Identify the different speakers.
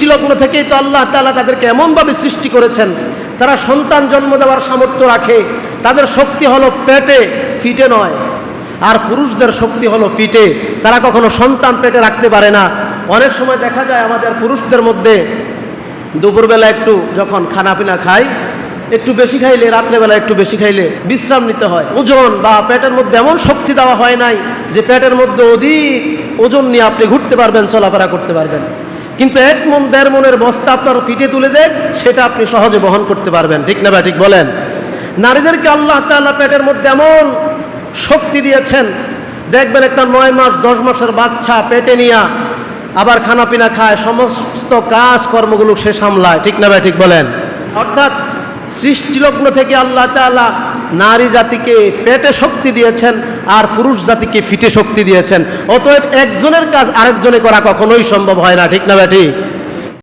Speaker 1: সৃষ্টিলগ্ন থেকেই তো আল্লাহ তাআলা তাদেরকে এমনভাবে সৃষ্টি করেছেন, তারা সন্তান জন্ম দেওয়ার সামর্থ্য রাখে। তাদের শক্তি হলো পেটে, ফিটে নয়। আর পুরুষদের শক্তি হলো পিঠে, তারা কখনো সন্তান পেটে রাখতে পারে না। অনেক সময় দেখা যায় আমাদের পুরুষদের মধ্যে দুপুরবেলা একটু যখন খানাপিনা খায়, একটু বেশি খাইলে, রাত্রেবেলা একটু বেশি খাইলে বিশ্রাম নিতে হয়। ওজন বা পেটের মধ্যে এমন শক্তি দেওয়া হয় নাই যে পেটের মধ্যে অধিক ওজন নিয়ে আপনি ঘুরতে পারবেন, চলাফেরা করতে পারবেন। কিন্তু 1 মণ 1.5 মণের বস্তা আপনার পিঠে তুলে দেন, সেটা আপনি সহজে বহন করতে পারবেন। ঠিক না ভাই, ঠিক বলেন? নারীদেরকে আল্লাহ তাআলা পেটের মধ্যে এমন শক্তি দিয়েছেন, দেখবেন একটা 9 মাস 10 মাসের বাচ্চা পেটে নিয়ে আবার খানাপিনা খায়, সমস্ত কাজ কর্মগুলো সে সামলায়। ঠিক না ভাই, ঠিক বলেন? অর্থাৎ সৃষ্টিলগ্ন থেকে আল্লাহ তাআলা নারী জাতিকে পেটে শক্তি দিয়েছেন আর পুরুষ জাতিকে ফিটে শক্তি দিয়েছেন। অতএব একজনের কাজ আরেকজনে করা কখনোই সম্ভব হয় না। ঠিক না ভাই, ঠিক?